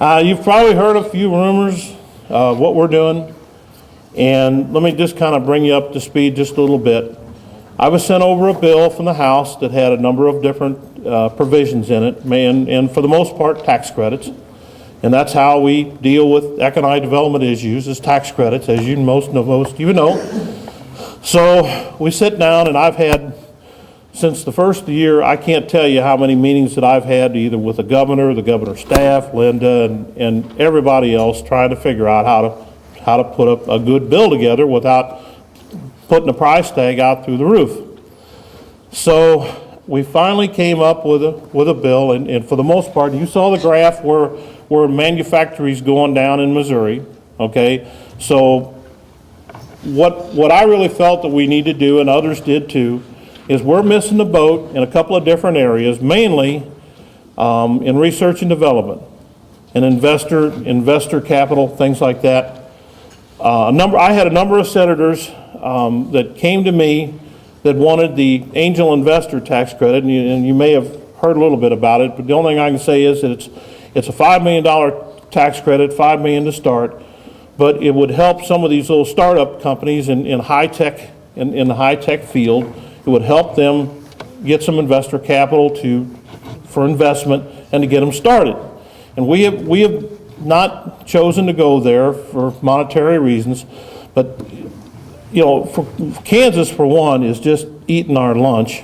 You've probably heard a few rumors of what we're doing, and let me just kind of bring you up to speed just a little bit. I was sent over a bill from the House that had a number of different provisions in it, and for the most part, tax credits. And that's how we deal with economic development issues, is tax credits, as you most you know. So we sit down, and I've had, since the first of the year, I can't tell you how many meetings that I've had either with the governor's staff, Linda, and everybody else, trying to figure out how to put a good bill together without putting a price tag out through the roof. So we finally came up with a bill, and for the most part, you saw the graph where manufacturing's going down in Missouri. Okay, so what I really felt that we need to do, and others did too, is we're missing the boat in a couple of different areas, mainly in research and development, and investor capital, things like that. I had a number of senators that came to me that wanted the angel investor tax credit, and you may have heard a little bit about it, but the only thing I can say is that it's a $5 million tax credit, $5 million to start, but it would help some of these little startup companies in high tech, in the high tech field. It would help them get some investor capital for investment and to get them started. And we have not chosen to go there for monetary reasons, but you know, for Kansas, for one, is just eating our lunch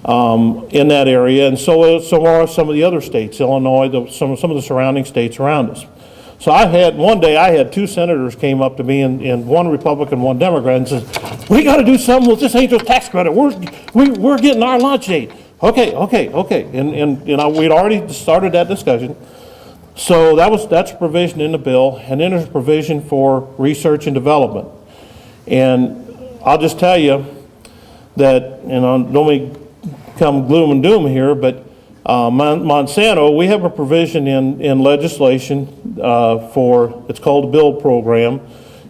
in that area, and so are some of the other states, Illinois, some of the surrounding states around us. So one day I had two senators came up to me, and one Republican, one Democrat, and said, "We got to do something with this angel tax credit. We're getting our lunch ate." Okay, and we'd already started that discussion. So that's a provision in the bill, and then there's a provision for research and development. And I'll just tell you that, and don't become gloom and doom here, but Monsanto, we have a provision in legislation it's called the BUILD program.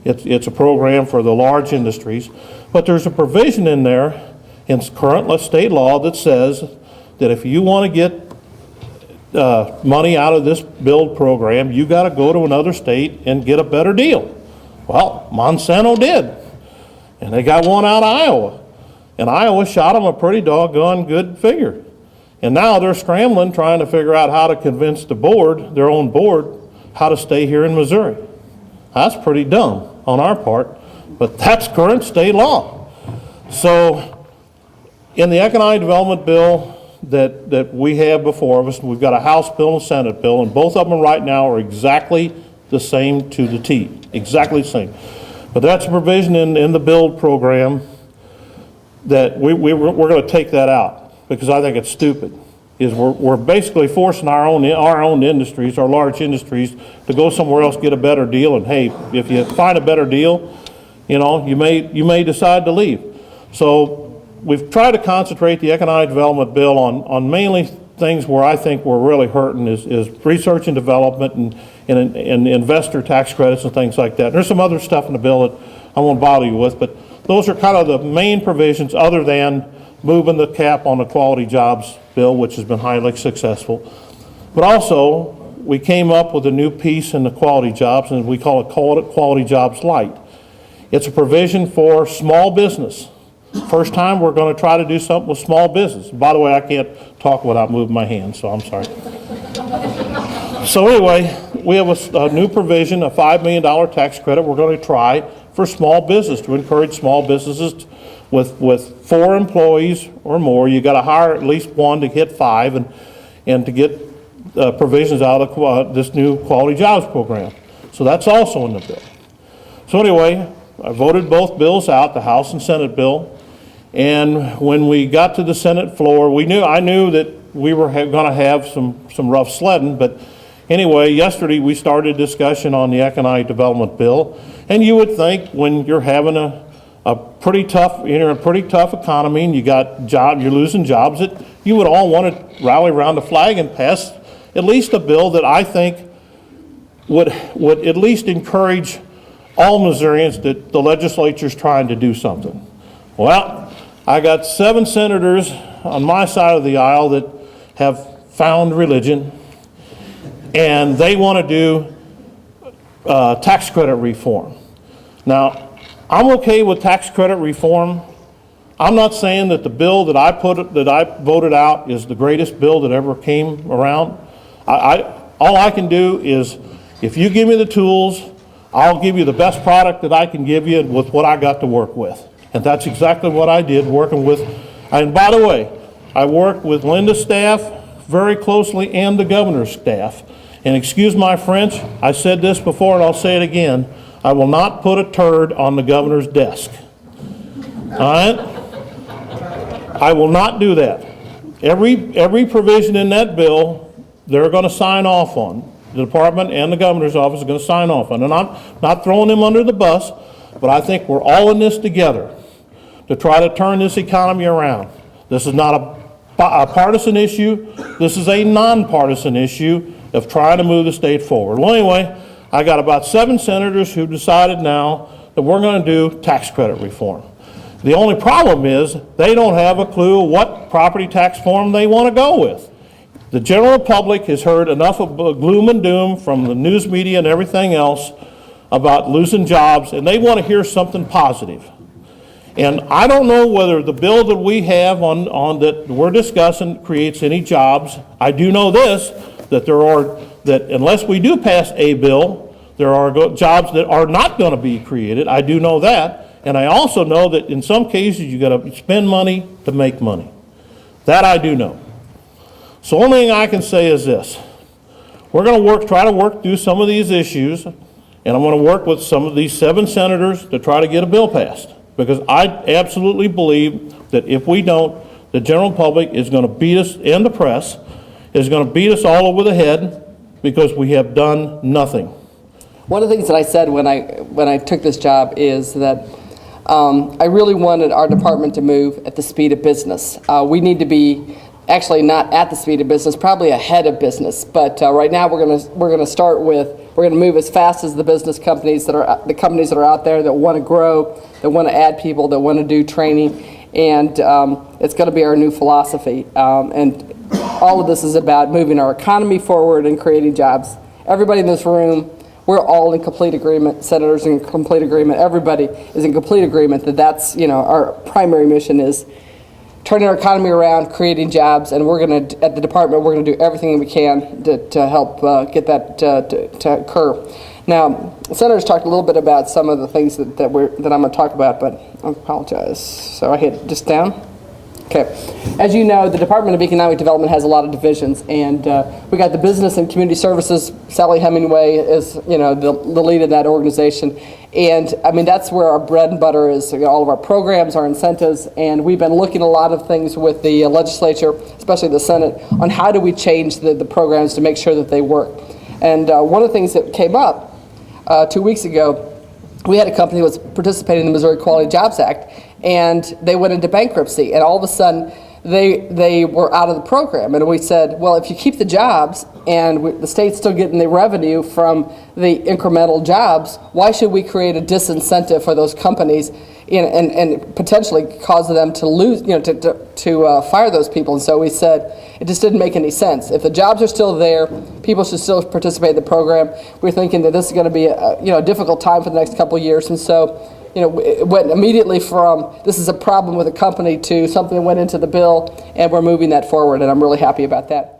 It's a program for the large industries, but there's a provision in there in current state law that says that if you want to get money out of this BUILD program, you got to go to another state and get a better deal. Well, Monsanto did. And they got one out of Iowa. And Iowa shot them a pretty doggone good figure. And now they're scrambling, trying to figure out how to convince their own board, how to stay here in Missouri. That's pretty dumb on our part, but that's current state law. So in the economic development bill that we have before us, we've got a House bill and a Senate bill, and both of them right now are exactly the same to the T, exactly the same. But that's a provision in the BUILD program that we're going to take that out, because I think it's stupid. We're basically forcing our own industries, our large industries, to go somewhere else, get a better deal, and hey, if you find a better deal, you may decide to leave. So we've tried to concentrate the economic development bill on mainly things where I think we're really hurting is research and development and investor tax credits and things like that. There's some other stuff in the bill that I won't bother you with, but those are kind of the main provisions, other than moving the cap on the quality jobs bill, which has been highly successful. But also, we came up with a new piece in the quality jobs, and we call it Quality Jobs Light. It's a provision for small business. First time we're going to try to do something with small business. By the way, I can't talk without moving my hands, so I'm sorry. So anyway, we have a new provision, a $5 million tax credit we're going to try for small business, to encourage small businesses with 4 employees or more. You got to hire at least 1 to hit 5, and to get provisions out of this new quality jobs program. So that's also in the bill. So anyway, I voted both bills out, the House and Senate bill. And when we got to the Senate floor, I knew that we were going to have some rough sledding, but anyway, yesterday we started discussion on the economic development bill, and you would think when you're having a pretty tough economy, and you're losing jobs, that you would all want to rally around the flag and pass at least a bill that I think would at least encourage all Missourians that the legislature's trying to do something. Well, I got 7 senators on my side of the aisle that have found religion, and they want to do tax credit reform. Now, I'm okay with tax credit reform. I'm not saying that the bill that I voted out is the greatest bill that ever came around. All I can do is, if you give me the tools, I'll give you the best product that I can give you with what I got to work with. And that's exactly what I did, working with, and by the way, I worked with Linda's staff very closely and the governor's staff. And excuse my French, I said this before and I'll say it again, I will not put a turd on the governor's desk. All right? I will not do that. Every provision in that bill, they're going to sign off on. The department and the governor's office are going to sign off on. And I'm not throwing them under the bus, but I think we're all in this together to try to turn this economy around. This is not a partisan issue. This is a nonpartisan issue of trying to move the state forward. Well, anyway, I got about 7 senators who decided now that we're going to do tax credit reform. The only problem is they don't have a clue what property tax form they want to go with. The general public has heard enough of gloom and doom from the news media and everything else about losing jobs, and they want to hear something positive. And I don't know whether the bill that we have on that we're discussing creates any jobs. I do know this, that unless we do pass a bill, there are jobs that are not going to be created. I do know that. And I also know that in some cases you got to spend money to make money. That I do know. So the only thing I can say is this. We're going to try to work through some of these issues, and I'm going to work with some of these 7 senators to try to get a bill passed. Because I absolutely believe that if we don't, the general public is going to beat us, and the press is going to beat us all over the head because we have done nothing. One of the things that I said when I took this job is that I really wanted our department to move at the speed of business. We need to be actually not at the speed of business, probably ahead of business. But right now we're going to move as fast as the business companies that are out there that want to grow, that want to add people, that want to do training, and it's going to be our new philosophy. And all of this is about moving our economy forward and creating jobs. Everybody in this room, we're all in complete agreement. Senators in complete agreement. Everybody is in complete agreement that that's, our primary mission is turning our economy around, creating jobs, and we're going to, at the department, we're going to do everything we can to help get that to occur. Now, the senators talked a little bit about some of the things that I'm going to talk about, but I apologize. So I hit just down. Okay. As you know, the Department of Economic Development has a lot of divisions, and we got the Business and Community Services. Sally Hemingway is, the lead of that organization, and I mean that's where our bread and butter is. All of our programs, our incentives, and we've been looking at a lot of things with the legislature, especially the Senate, on how do we change the programs to make sure that they work. And one of the things that came up 2 weeks ago, we had a company that was participating in the Missouri Quality Jobs Act, and they went into bankruptcy, and all of a sudden they were out of the program. And we said, well, if you keep the jobs and the state's still getting the revenue from the incremental jobs, why should we create a disincentive for those companies and potentially cause them to lose, to fire those people? And so we said it just didn't make any sense. If the jobs are still there, people should still participate in the program. We're thinking that this is going to be a difficult time for the next couple of years, and so it went immediately from this is a problem with a company to something that went into the bill, and we're moving that forward, and I'm really happy about that.